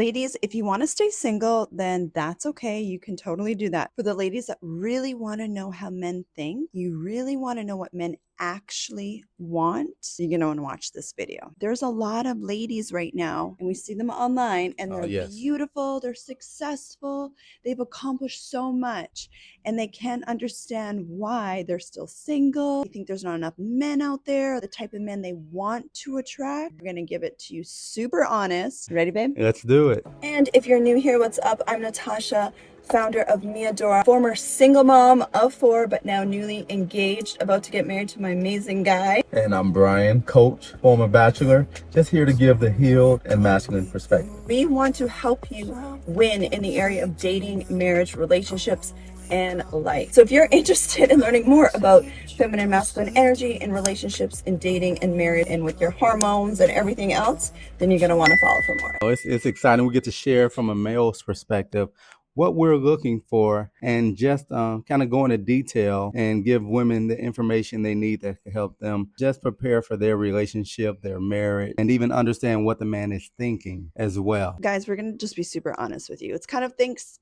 Ladies, if you want to stay single, then that's okay. You can totally do that. For the ladies that really want to know how men think, you really want to know what men actually want, you're going to want to watch this video. There's a lot of ladies right now, and we see them online, and they're beautiful, they're successful, they've accomplished so much, and they can't understand why they're still single. They think there's not enough men out there, the type of men they want to attract. We're going to give it to you super honest. Ready, babe? Let's do it. And if you're new here, what's up? I'm Natasha, founder of Adora, former single mom of 4, but now newly engaged, about to get married to my amazing guy. And I'm Brian, coach, former bachelor, just here to give the healed and masculine perspective. We want to help you win in the area of dating, marriage, relationships, and life. So if you're interested in learning more about feminine masculine energy in relationships, in dating and marriage, and with your hormones and everything else, then you're going to want to follow for more. It's exciting. We get to share from a male's perspective what we're looking for, and just kind of go into detail and give women the information they need that can help them just prepare for their relationship, their marriage, and even understand what the man is thinking as well. Guys, we're going to just be super honest with you. It's kind of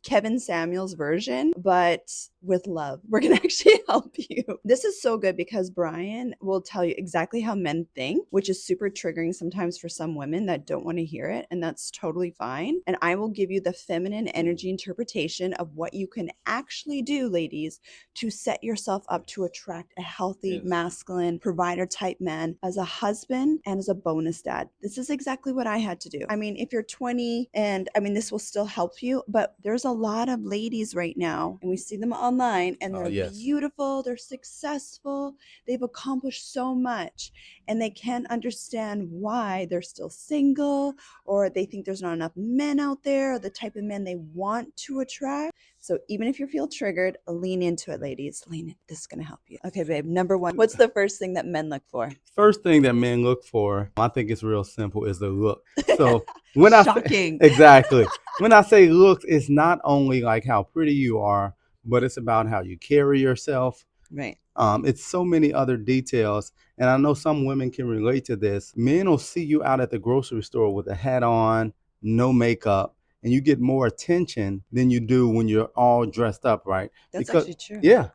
Kevin Samuel's version, but with love. We're going to actually help you. This is so good because Brian will tell you exactly how men think, which is super triggering sometimes for some women that don't want to hear it, and that's totally fine. And I will give you the feminine energy interpretation of what you can actually do, ladies, to set yourself up to attract a healthy, masculine, provider type man as a husband and as a bonus dad. This is exactly what I had to do. I mean, if you're 20, and I mean, this will still help you, but there's a lot of ladies right now, and we see them online, and they're beautiful, they're successful, they've accomplished so much, and they can't understand why they're still single, or they think there's not enough men out there, or the type of men they want to attract. So even if you feel triggered, lean into it, ladies. Lean in. This is going to help you. Okay, babe. Number 1, what's the first thing that men look for? First thing that men look for, I think it's real simple, is the look. So when Shocking. Exactly. When I say looks, it's not only like how pretty you are, but it's about how you carry yourself. Right. It's so many other details. And I know some women can relate to this. Men will see you out at the grocery store with a hat on, no makeup, and you get more attention than you do when you're all dressed up, right? That's actually true. Yeah.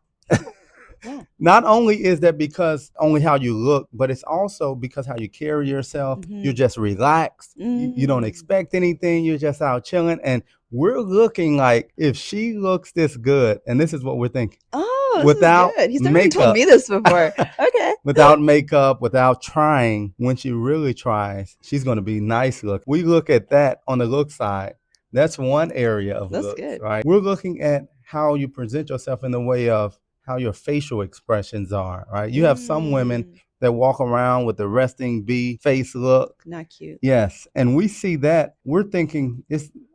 Yeah. Not only is that because only how you look, but it's also because how you carry yourself. You're just relaxed. You don't expect anything. You're just out chilling. And we're looking like, if she looks this good, and this is what we're thinking. Oh, this is good. He's never even told me this before. Okay. Without makeup, without trying, when she really tries, she's going to be nice look. We look at that on the look side. That's one area of looks, good. Right? We're looking at how you present yourself in the way of how your facial expressions are, right? You have some women that walk around with the resting bee face look. Not cute. Yes. And we see that. We're thinking,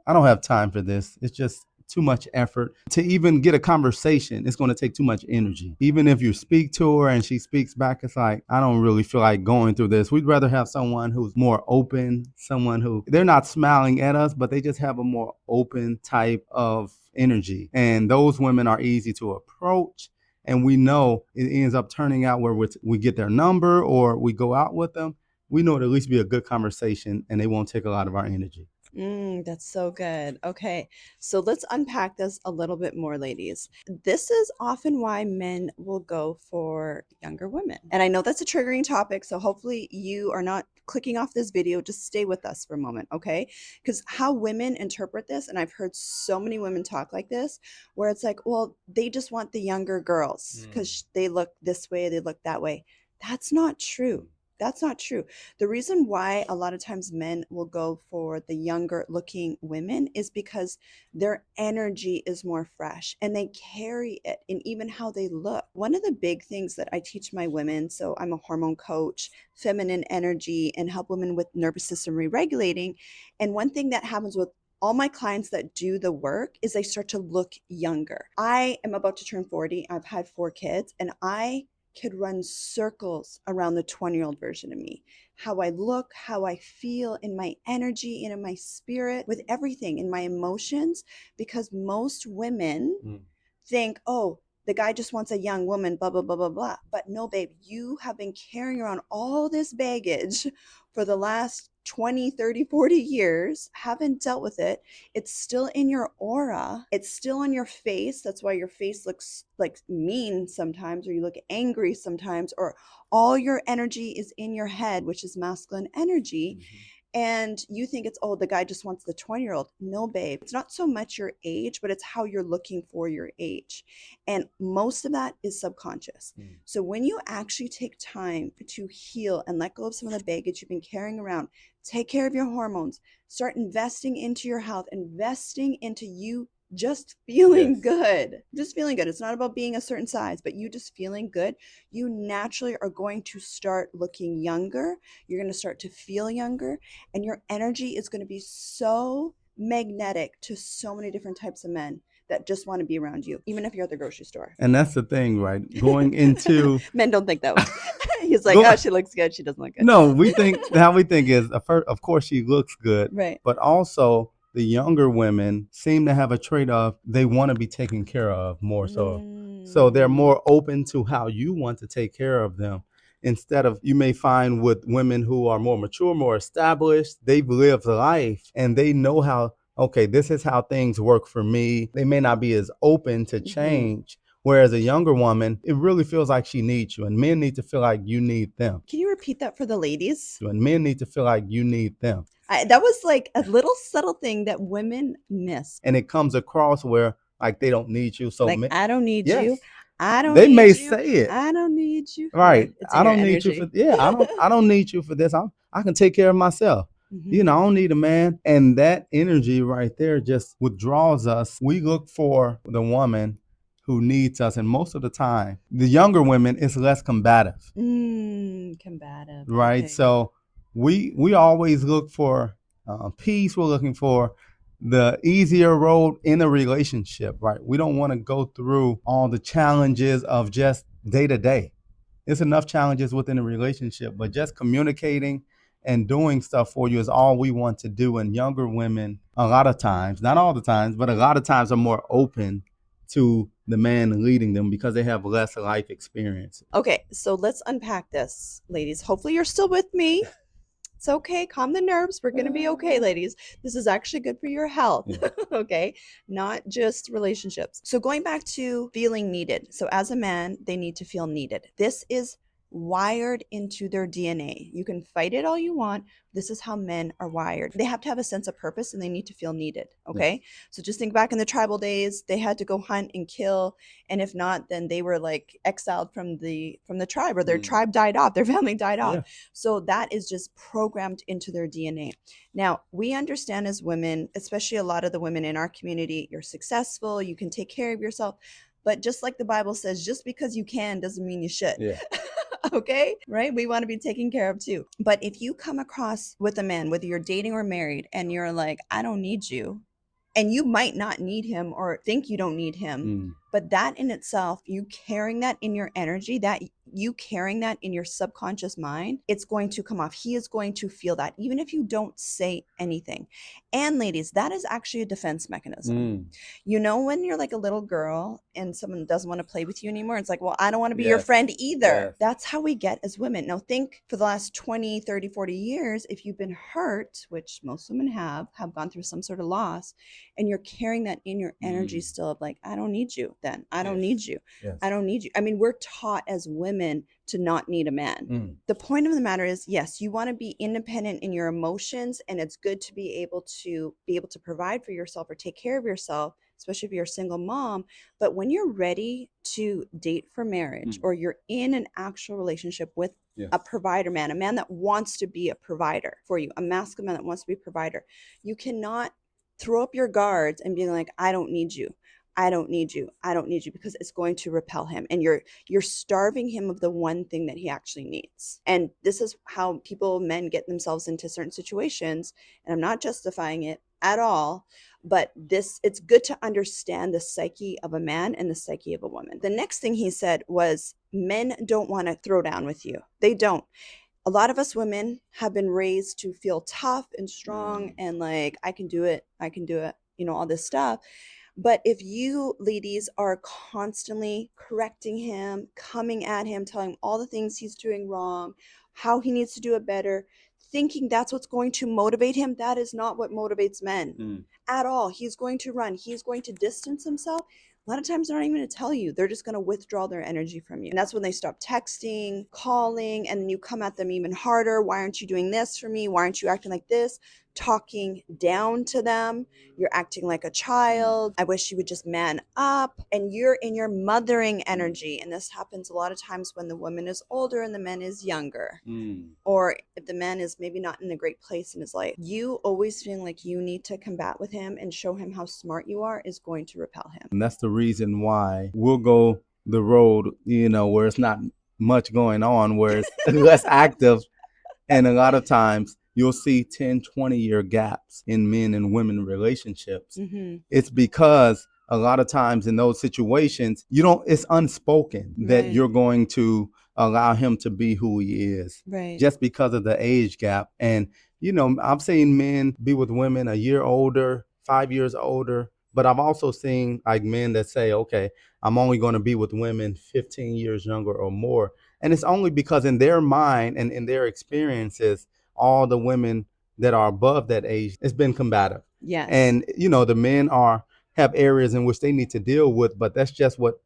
I don't have time for this. It's just too much effort. To even get a conversation, it's going to take too much energy. Even if you speak to her and she speaks back, it's like, I don't really feel like going through this. We'd rather have someone who's more open, someone who, they're not smiling at us, but they just have a more open type of energy. And those women are easy to approach. And we know it ends up turning out where we get their number or we go out with them. We know it'll at least be a good conversation and they won't take a lot of our energy. That's so good. Okay, so let's unpack this a little bit more, ladies. This is often why men will go for younger women. And I know that's a triggering topic, so hopefully you are not clicking off this video. Just stay with us for a moment, okay? Because how women interpret this, and I've heard so many women talk like this, where it's like, well, they just want the younger girls because they look this way, they look that way. That's not true. That's not true. The reason why a lot of times men will go for the younger looking women is because their energy is more fresh and they carry it in even how they look. One of the big things that I teach my women, so I'm a hormone coach, feminine energy, and help women with nervous system re-regulating. And one thing that happens with all my clients that do the work is they start to look younger. I am about to turn 40. I've had 4 kids, and I could run circles around the 20-year-old version of me. How I look, how I feel in my energy and in my spirit, with everything, in my emotions, because most women think, oh, the guy just wants a young woman, blah, blah, blah, blah, blah. But no, babe, you have been carrying around all this baggage for the last 20, 30, 40 years, haven't dealt with it. It's still in your aura. It's still on your face. That's why your face looks like mean sometimes, or you look angry sometimes, or all your energy is in your head, which is masculine energy. Mm-hmm. And you think it's, oh, the guy just wants the 20-year-old. No, babe. It's not so much your age, but it's how you're looking for your age. And most of that is subconscious. So when you actually take time to heal and let go of some of the baggage you've been carrying around, take care of your hormones, start investing into your health, investing into you just feeling good. Just feeling good. It's not about being a certain size, but you just feeling good. You naturally are going to start looking younger. You're going to start to feel younger, and your energy is going to be so magnetic to so many different types of men that just want to be around you, even if you're at the grocery store. And that's the thing, right? Going into men don't think that way. He's like, oh, she looks good. She doesn't look good. No, we think how we think is, of course, she looks good, right? But also the younger women seem to have a trait of they want to be taken care of more so. So they're more open to how you want to take care of them. Instead of, you may find with women who are more mature, more established, they've lived life and they know how, okay, this is how things work for me. They may not be as open to change. Whereas a younger woman, it really feels like she needs you, and men need to feel like you need them. Can you repeat that for the ladies? And men need to feel like you need them. That was like a little subtle thing that women miss. And it comes across where like they don't need you. So like, I don't need you. I don't. They need may you. say it. I don't need you. Right. I don't need you for. Yeah. I don't need you for this. I can take care of myself. You know, I don't need a man. And that energy right there just withdraws us. We look for the woman who needs us, and most of the time, the younger women is less combative. Combative. Right. Okay. So we always look for peace. We're looking for the easier road in a relationship, right? We don't want to go through all the challenges of just day to day. There's enough challenges within a relationship, but just communicating and doing stuff for you is all we want to do. And younger women, a lot of times, not all the times, but a lot of times are more open to the man leading them because they have less life experience. Okay, so let's unpack this, ladies. Hopefully you're still with me. It's okay. Calm the nerves. We're going to be okay, ladies. This is actually good for your health. Yeah. Okay. Not just relationships. So going back to feeling needed. So as a man, they need to feel needed. This is wired into their DNA. You can fight it all you want. This is how men are wired. They have to have a sense of purpose and they need to feel needed. Okay. Yeah. So just think back in the tribal days, they had to go hunt and kill. And if not, then they were like exiled from the tribe, or their tribe died off, their family died off. Yeah. So that is just programmed into their DNA. Now, we understand as women, especially a lot of the women in our community, you're successful, you can take care of yourself. But just like the Bible says, just because you can doesn't mean you should. Yeah. Okay, right? We want to be taken care of too. But if you come across with a man, whether you're dating or married, and you're like, I don't need you, and you might not need him or think you don't need him, but that in itself, you carrying that in your energy, that you carrying that in your subconscious mind, it's going to come off. He is going to feel that even if you don't say anything. And ladies, that is actually a defense mechanism. You know, when you're like a little girl and someone doesn't want to play with you anymore, it's like, well, I don't want to be your friend either. Yes. That's how we get as women. Now think for the last 20, 30, 40 years, if you've been hurt, which most women have gone through some sort of loss, and you're carrying that in your energy still of like, I don't need you then. I don't need you. Yes. I don't need you. I mean, we're taught as women to not need a man. The point of the matter is, yes, you want to be independent in your emotions, and it's good to be able to provide for yourself or take care of yourself, especially if you're a single mom. But when you're ready to date for marriage, or you're in an actual relationship with a provider man, a man that wants to be a provider for you, a masculine man that wants to be a provider, you cannot throw up your guards and be like, I don't need you. I don't need you. I don't need you, because it's going to repel him, and you're starving him of the one thing that he actually needs. And this is how men get themselves into certain situations. And I'm not justifying it at all, but it's good to understand the psyche of a man and the psyche of a woman. The next thing he said was, men don't want to throw down with you. They don't. A lot of us women have been raised to feel tough and strong and like, I can do it, you know, all this stuff. But if you ladies are constantly correcting him, coming at him, telling him all the things he's doing wrong, how he needs to do it better, thinking that's what's going to motivate him. That is not what motivates men at all. He's going to run, he's going to distance himself. A lot of times they're not even going to tell you. They're just going to withdraw their energy from you. And that's when they stop texting, calling, and then you come at them even harder. Why aren't you doing this for me? Why aren't you acting like this? Talking down to them. You're acting like a child. I wish you would just man up. And you're in your mothering energy. And this happens a lot of times when the woman is older and the man is younger. Or if the man is maybe not in a great place in his life. You always feeling like you need to combat with him and show him how smart you are is going to repel him. And that's the reason why we'll go the road, where it's not much going on, where it's less active. And a lot of times you'll see 10, 20-year gaps in men and women relationships. It's because a lot of times in those situations, it's unspoken that you're going to allow him to be who he is just because of the age gap. And, I've seen men be with women a year older, 5 years older, but I've also seen like men that say, okay, I'm only going to be with women 15 years younger or more. And it's only because in their mind and in their experiences, all the women that are above that age, it's been combative. Yes. And, the men have areas in which they need to deal with, but that's just what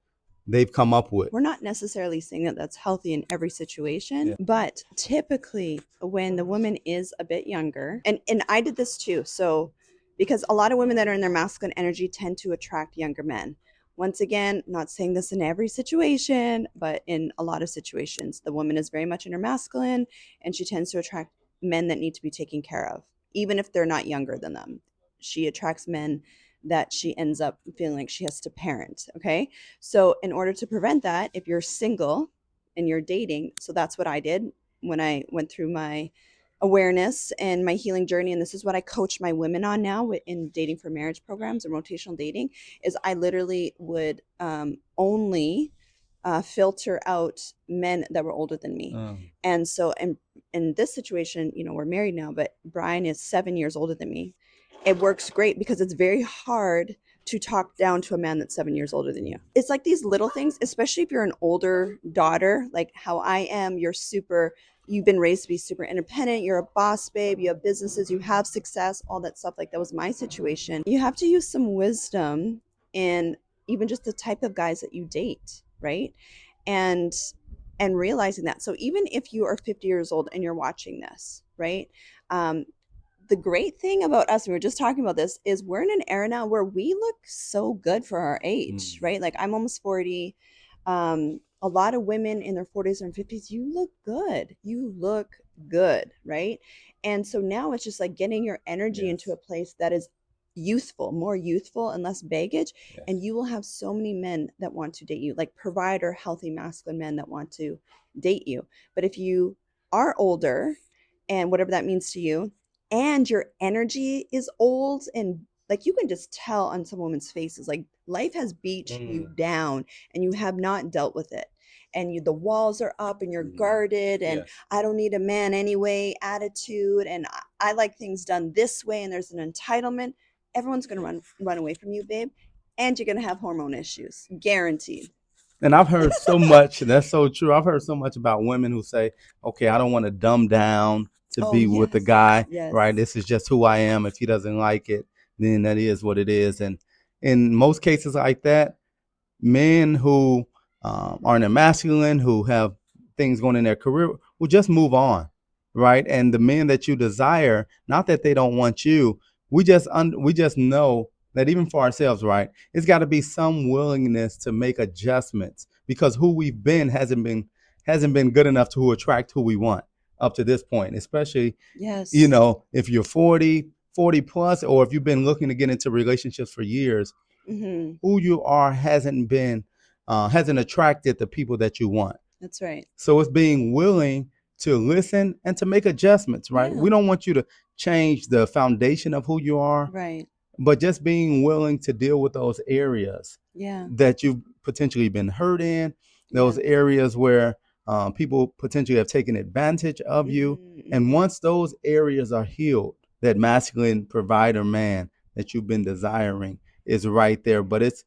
they've come up with. We're not necessarily saying that that's healthy in every situation, but typically when the woman is a bit younger, and I did this too. So because a lot of women that are in their masculine energy tend to attract younger men. Once again, not saying this in every situation, but in a lot of situations, the woman is very much in her masculine and she tends to attract men that need to be taken care of, even if they're not younger than them. She attracts men that she ends up feeling like she has to parent. Okay. So in order to prevent that, if you're single and you're dating, so that's what I did when I went through my awareness and my healing journey. And this is what I coach my women on now in dating for marriage programs and rotational dating is I literally would only filter out men that were older than me. And so in this situation, we're married now, but Brian is 7 years older than me. It works great because it's very hard to talk down to a man that's 7 years older than you. It's like these little things, especially if you're an older daughter, like how I am, you've been raised to be super independent. You're a boss babe. You have businesses, you have success, all that stuff. Like that was my situation. You have to use some wisdom in even just the type of guys that you date, right? And realizing that. So even if you are 50 years old and you're watching this, right? The great thing about us, and we were just talking about this, is we're in an era now where we look so good for our age, right? Like I'm almost 40. A lot of women in their 40s and 50s, you look good. You look good, right? And so now it's just like getting your energy into a place that is youthful, more youthful and less baggage. And you will have so many men that want to date you, like provider, healthy, masculine men that want to date you. But if you are older and whatever that means to you, and your energy is old and like you can just tell on some women's faces, like life has beat you down and you have not dealt with it. And the walls are up and you're guarded and I don't need a man anyway attitude. And I like things done this way. And there's an entitlement. Everyone's going to run away from you, babe. And you're going to have hormone issues. Guaranteed. And I've heard so much, that's so true. I've heard so much about women who say, okay, I don't want to dumb down to be with the guy, right? This is just who I am. If he doesn't like it, then that is what it is. And in most cases like that, men who are in their masculine, who have things going in their career, will just move on, right? And the men that you desire, not that they don't want you, we just know that even for ourselves, right? It's got to be some willingness to make adjustments because who we've been hasn't been good enough to attract who we want up to this point, especially, if you're 40 plus, or if you've been looking to get into relationships for years, who you are hasn't attracted the people that you want. That's right. So it's being willing to listen and to make adjustments, right? We don't want you to change the foundation of who you are, right? But just being willing to deal with those areas that you've potentially been hurt in, those areas where people potentially have taken advantage of you. And once those areas are healed, that masculine provider man that you've been desiring is right there. But it's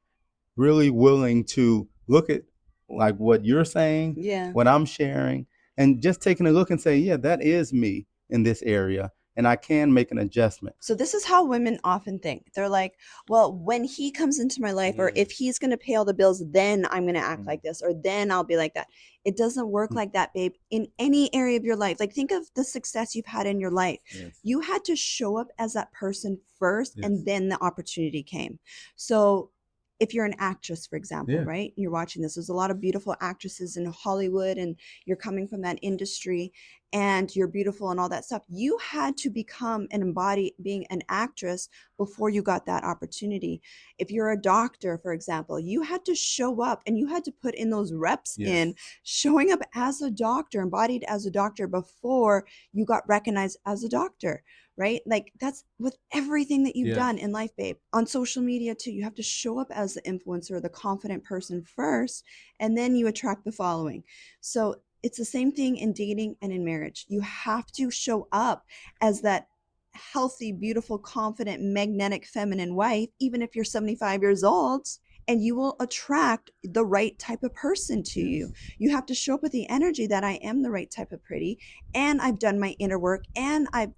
really willing to look at like what you're saying, what I'm sharing, and just taking a look and say, yeah, that is me. in this area, and I can make an adjustment. So this is how women often think. They're like, well, when he comes into my life, or if he's going to pay all the bills, then I'm going to act like this, or then I'll be like that. It doesn't work like that, babe. In any area of your life, like think of the success you've had in your life. Yes. You had to show up as that person first, Yes. and then the opportunity came. So if you're an actress, for example, right? You're watching this. There's a lot of beautiful actresses in Hollywood, and you're coming from that industry, and you're beautiful and all that stuff. You had to become and embody being an actress before you got that opportunity. If you're a doctor, for example, you had to show up and you had to put in those reps in showing up as a doctor, embodied as a doctor, before you got recognized as a doctor. Right? Like that's with everything that you've done in life, babe. On social media too, you have to show up as the influencer, the confident person first, and then you attract the following. So it's the same thing in dating and in marriage. You have to show up as that healthy, beautiful, confident, magnetic, feminine wife, even if you're 75 years old, and you will attract the right type of person to you. You have to show up with the energy that I am the right type of pretty, and I've done my inner work, and I've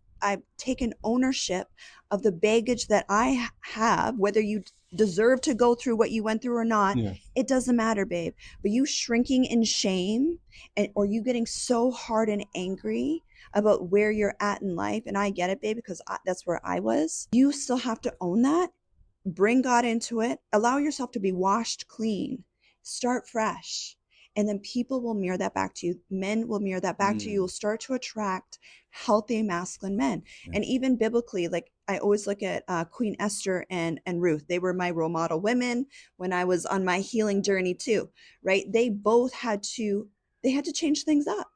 taken ownership of the baggage that I have, whether you deserve to go through what you went through or not. It doesn't matter, babe. But you shrinking in shame, or you getting so hard and angry about where you're at in life, and I get it, babe, because that's where I was. You still have to own that. Bring God into it. Allow yourself to be washed clean. Start fresh. And then people will mirror that back to you. Men will mirror that back to you. You'll start to attract healthy masculine men. And even biblically, like I always look at Queen Esther and Ruth. They were my role model women when I was on my healing journey too, right? They both had to change things up.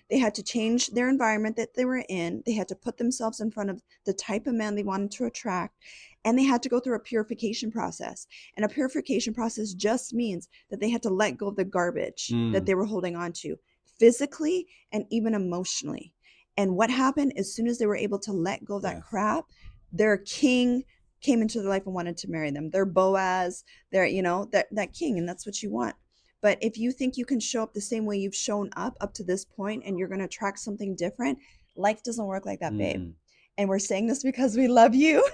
They had to change their environment that they were in. They had to put themselves in front of the type of man they wanted to attract. And they had to go through a purification process. And a purification process just means that they had to let go of the garbage that they were holding on to, physically and even emotionally. And what happened as soon as they were able to let go of that crap, their king came into their life and wanted to marry them. Their Boaz, their, that king. And that's what you want. But if you think you can show up the same way you've shown up to this point, and you're going to attract something different, life doesn't work like that, babe. And we're saying this because we love you.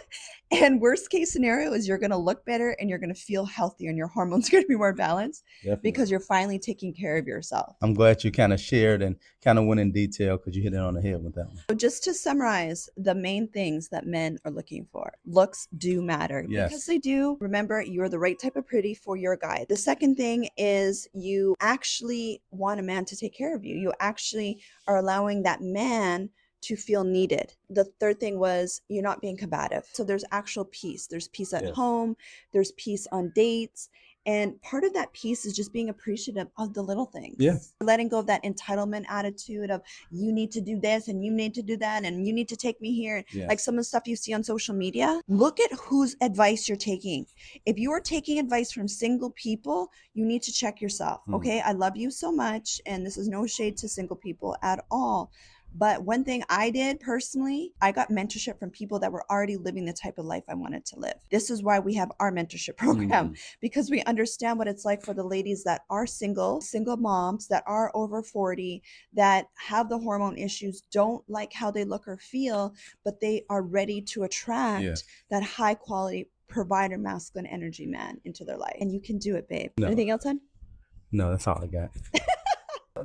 And worst case scenario is you're going to look better, and you're going to feel healthier, and your hormones are going to be more balanced. Because you're finally taking care of yourself. I'm glad you kind of shared and kind of went in detail, because you hit it on the head with that one. So just to summarize the main things that men are looking for, looks do matter. Because they do. Remember, you're the right type of pretty for your guy. The second thing is you actually want a man to take care of you. You actually are allowing that man to feel needed. The third thing was you're not being combative. So there's actual peace. There's peace at home. There's peace on dates. And part of that peace is just being appreciative of the little things. Letting go of that entitlement attitude of you need to do this and you need to do that and you need to take me here. Like some of the stuff you see on social media. Look at whose advice you're taking. If you are taking advice from single people, you need to check yourself. Okay, I love you so much. And this is no shade to single people at all. But one thing I did personally, I got mentorship from people that were already living the type of life I wanted to live. This is why we have our mentorship program, because we understand what it's like for the ladies that are single moms, that are over 40, that have the hormone issues, don't like how they look or feel, but they are ready to attract that high quality provider masculine energy man into their life. And you can do it, babe. Anything else, hon? No, that's all I got.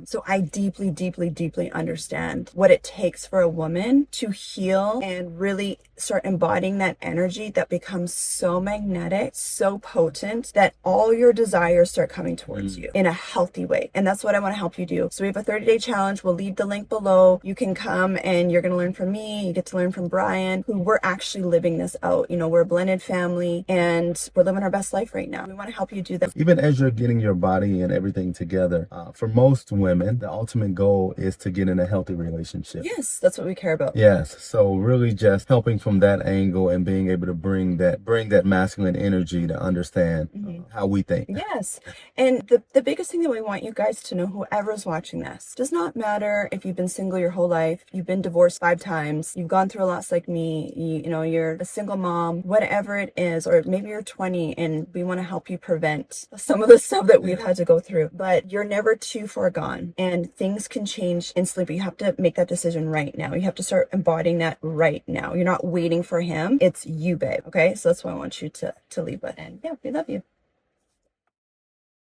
So I deeply, deeply, deeply understand what it takes for a woman to heal and really start embodying that energy that becomes so magnetic, so potent, that all your desires start coming towards you in a healthy way. And that's what I want to help you do. So we have a 30-day challenge. We'll leave the link below. You can come and you're going to learn from me. You get to learn from Brian, who we're actually living this out. We're a blended family and we're living our best life right now. We want to help you do that. Even as you're getting your body and everything together, for most women, the ultimate goal is to get in a healthy relationship. Yes, that's what we care about. Yes, so really just helping from that angle and being able to bring that masculine energy to understand how we think. Yes. And the biggest thing that we want you guys to know, whoever's watching this, does not matter if you've been single your whole life, you've been divorced 5 times, you've gone through a loss like me, you know, you're a single mom, whatever it is, or maybe you're 20 and we want to help you prevent some of the stuff that we've had to go through. But you're never too far gone and things can change instantly, but you have to make that decision right now. You have to start embodying that right now. You're not waiting for him. It's you, babe. Okay. So that's what I want you to leave with. And yeah, we love you.